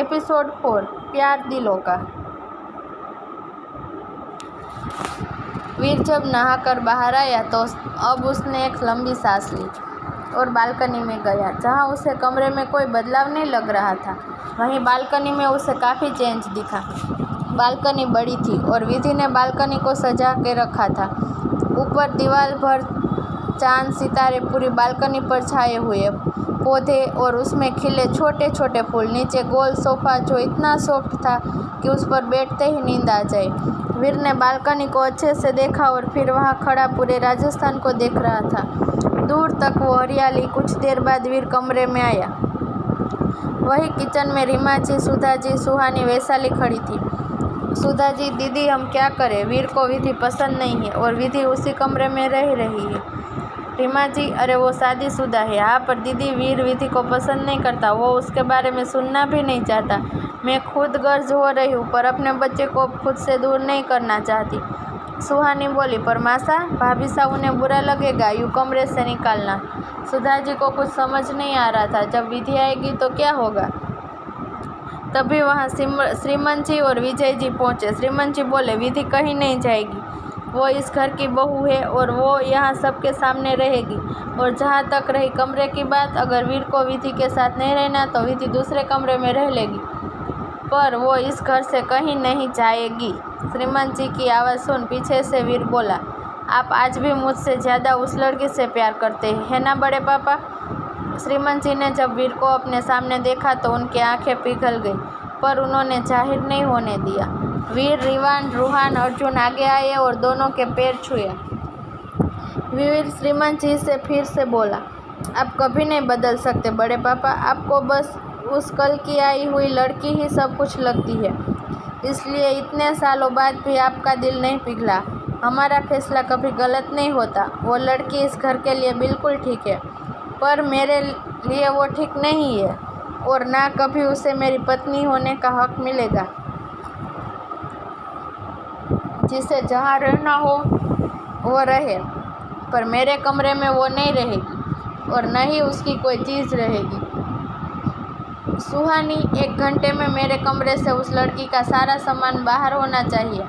Episode 4 प्यार दिलों का। वीर जब नहाकर बाहर आया तो अब उसने एक लंबी सांस ली और बालकनी में गया। जहां उसे कमरे में कोई बदलाव नहीं लग रहा था, वहीं बालकनी में उसे काफ़ी चेंज दिखा। बालकनी बड़ी थी और विधि ने बालकनी को सजा के रखा था। ऊपर दीवार भर चांद सितारे पूरी बालकनी पर छाए हुए, पौधे और उसमें खिले छोटे छोटे फूल। नीचे गोल सोफा जो इतना सॉफ्ट था कि उस पर बैठते ही नींद आ जाए। वीर ने बालकनी को अच्छे से देखा और फिर वहां खड़ा पूरे राजस्थान को देख रहा था, दूर तक वो हरियाली। कुछ देर बाद वीर कमरे में आया। वही किचन में रीमा जी, सुधा जी, सुहानी, वैशाली खड़ी थी। सुधा जी, दीदी हम क्या करें? वीर को विधि पसंद नहीं है और विधि उसी कमरे में रह रही है। रीमा जी, अरे वो शादीशुदा है। हाँ, पर दीदी वीर विधि को पसंद नहीं करता, वो उसके बारे में सुनना भी नहीं चाहता। मैं खुद गर्ज हो रही हूँ पर अपने बच्चे को खुद से दूर नहीं करना चाहती। सुहानी बोली, पर मासा, भाभी साहब उन्हें बुरा लगेगा, यूँ कमरे से निकालना। सुधा जी को कुछ समझ नहीं आ रहा था, जब विधि आएगी तो क्या होगा। तभी वहाँ श्रीमंत जी और विजय जी पहुँचे। श्रीमंत जी बोले, विधि कहीं नहीं जाएगी, वो इस घर की बहू है और वो यहाँ सबके सामने रहेगी। और जहाँ तक रही कमरे की बात, अगर वीर को विधि के साथ नहीं रहना तो विधि दूसरे कमरे में रह लेगी, पर वो इस घर से कहीं नहीं जाएगी। श्रीमंत जी की आवाज़ सुन पीछे से वीर बोला, आप आज भी मुझसे ज़्यादा उस लड़की से प्यार करते हैं, है ना बड़े पापा? श्रीमंत जी ने जब वीर को अपने सामने देखा तो उनकी आंखें पिघल गई, पर उन्होंने जाहिर नहीं होने दिया। वीर, रिवान, रूहान, अर्जुन आगे आए और दोनों के पैर छुए। वीर श्रीमंत जी से फिर से बोला, आप कभी नहीं बदल सकते बड़े पापा, आपको बस उस कल की आई हुई लड़की ही सब कुछ लगती है, इसलिए इतने सालों बाद भी आपका दिल नहीं पिघला। हमारा फैसला कभी गलत नहीं होता। वो लड़की इस घर के लिए बिल्कुल ठीक है, पर मेरे लिए वो ठीक नहीं है और ना कभी उसे मेरी पत्नी होने का हक मिलेगा। जिसे जहाँ रहना हो वो रहे, पर मेरे कमरे में वो नहीं रहेगी और न ही उसकी कोई चीज़ रहेगी। सुहानी, 1 घंटे में मेरे कमरे से उस लड़की का सारा सामान बाहर होना चाहिए।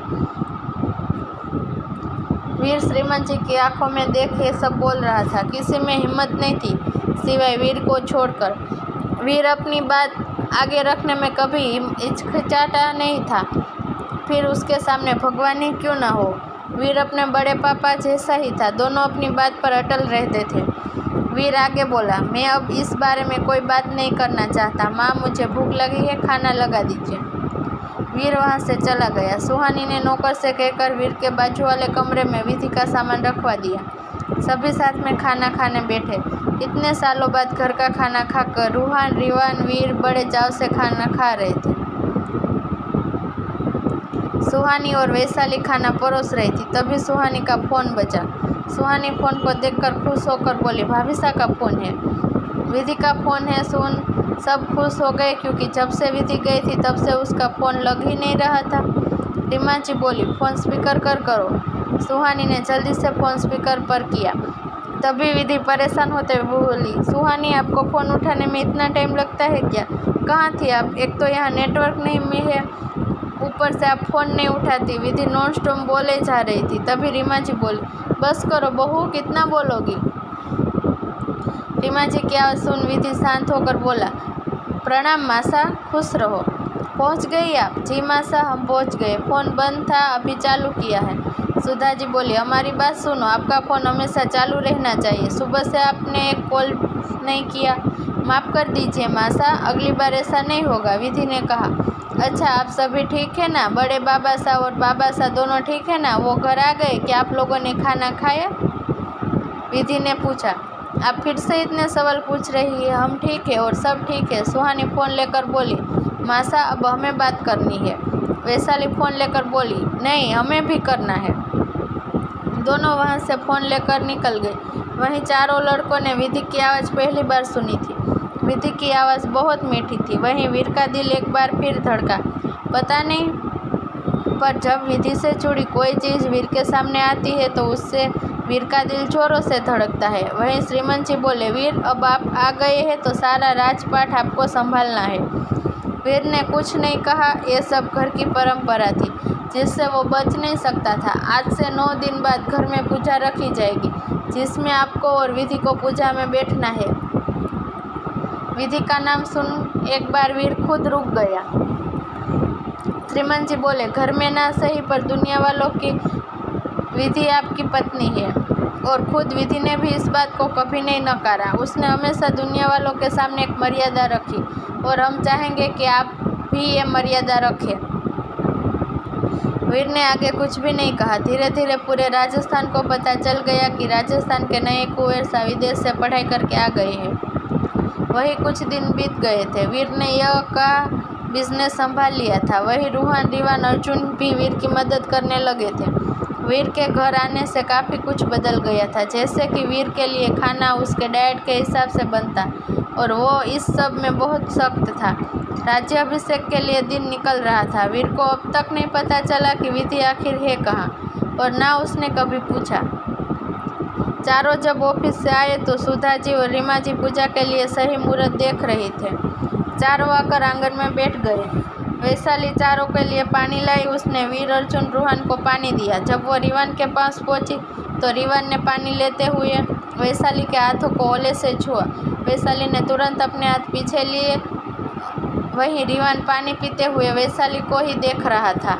वीर श्रीमंत जी की आंखों में देख ये सब बोल रहा था। किसी में हिम्मत नहीं थी सिवाय वीर को छोड़कर। वीर अपनी बात आगे रखने में कभी हिचकिचाता नहीं था, फिर उसके सामने भगवान ही क्यों ना हो। वीर अपने बड़े पापा जैसा ही था, दोनों अपनी बात पर अटल रहते थे। वीर आगे बोला, मैं अब इस बारे में कोई बात नहीं करना चाहता। माँ, मुझे भूख लगी है, खाना लगा दीजिए। वीर वहाँ से चला गया। सुहानी ने नौकर से कहकर वीर के बाजू वाले कमरे में विधि का सामान रखवा दिया। सभी साथ में खाना खाने बैठे। इतने सालों बाद घर का खाना खाकर रूहान, रिवान, वीर बड़े चाव से खाना खा रहे थे। सुहानी और वैशाली खाना परोस रही थी। तभी सुहानी का फ़ोन बजा। सुहानी फ़ोन को देखकर खुश होकर बोली, भाभी साहब का फ़ोन है। विधि का फ़ोन है। सुन सब खुश हो गए क्योंकि जब से विधि गई थी तब से उसका फ़ोन लग ही नहीं रहा था। रीमा जी बोली, फ़ोन स्पीकर कर करो। सुहानी ने जल्दी से फ़ोन स्पीकर पर किया। तभी विधि परेशान होते हुए बोली, सुहानी, आपको फ़ोन उठाने में इतना टाइम लगता है क्या? कहाँ थी आप? एक तो यहाँ नेटवर्क नहीं है, ऊपर से आप फ़ोन नहीं उठाती। विधि नॉन स्टॉप बोले जा रही थी। तभी रीमा जी बोली, बस करो बहू, कितना बोलोगी? रीमा जी की आवाज़ सुन विधि शांत होकर बोला, प्रणाम मासा, खुश रहो। पहुंच गई आप? जी मासा, हम पहुंच गए। फ़ोन बंद था, अभी चालू किया है। सुधा जी बोली, हमारी बात सुनो, आपका फ़ोन हमेशा चालू रहना चाहिए। सुबह से आपने एक कॉल नहीं किया। माफ़ कर दीजिए मासा, अगली बार ऐसा नहीं होगा। विधि ने कहा, अच्छा आप सभी ठीक है ना? बड़े बाबा साहब और बाबा साहब दोनों ठीक है ना? वो घर आ गए? क्या आप लोगों ने खाना खाया? विधि ने पूछा। आप फिर से इतने सवाल पूछ रही है। हम ठीक है और सब ठीक है। सुहानी फ़ोन लेकर बोली, मासा अब हमें बात करनी है। वैशाली फ़ोन लेकर बोली, नहीं हमें भी करना है। दोनों वहाँ से फ़ोन लेकर निकल गए। वहीं चारों लड़कों ने विधि की आवाज़ पहली बार सुनी थी। विधि की आवाज़ बहुत मीठी थी। वहीं वीर का दिल एक बार फिर धड़का। पता नहीं, पर जब विधि से जुड़ी कोई चीज़ वीर के सामने आती है तो उससे वीर का दिल जोरों से धड़कता है। वहीं श्रीमंत जी बोले, वीर अब आप आ गए हैं तो सारा राजपाट आपको संभालना है। वीर ने कुछ नहीं कहा। ये सब घर की परंपरा थी जिससे वो बच नहीं सकता था। आज से 9 दिन बाद घर में पूजा रखी जाएगी जिसमें आपको और विधि को पूजा में बैठना है। विधि का नाम सुन एक बार वीर खुद रुक गया। श्रीमान जी बोले, घर में ना सही पर दुनिया वालों की विधि आपकी पत्नी है। और खुद विधि ने भी इस बात को कभी नहीं नकारा। उसने हमेशा दुनिया वालों के सामने एक मर्यादा रखी और हम चाहेंगे कि आप भी ये मर्यादा रखें। वीर ने आगे कुछ भी नहीं कहा। धीरे धीरे पूरे राजस्थान को पता चल गया कि राजस्थान के नए कुंवर सा विदेश से पढ़ाई करके आ गए हैं। वही कुछ दिन बीत गए थे। वीर ने यह का बिजनेस संभाल लिया था। वही रूहान रिवान अर्जुन भी वीर की मदद करने लगे थे। वीर के घर आने से काफ़ी कुछ बदल गया था। जैसे कि वीर के लिए खाना उसके डाइट के हिसाब से बनता और वो इस सब में बहुत सख्त था। राज्याभिषेक के लिए दिन निकल रहा था। वीर को अब तक नहीं पता चला कि विधि आखिर है कहाँ और ना उसने कभी पूछा। चारों जब ऑफिस से आए तो सुधा जी और रीमा जी पूजा के लिए सही मुहूर्त देख रही थे। चारों आकर आंगन में बैठ गए। वैशाली चारों के लिए पानी लाई। उसने वीर अर्जुन रूहान को पानी दिया। जब वो रीवान के पास पहुंची तो रीवान ने पानी लेते हुए वैशाली के हाथों को ओले से छुआ। वैशाली ने तुरंत अपने हाथ पीछे लिए। वहीं रीवान पानी पीते हुए वैशाली को ही देख रहा था।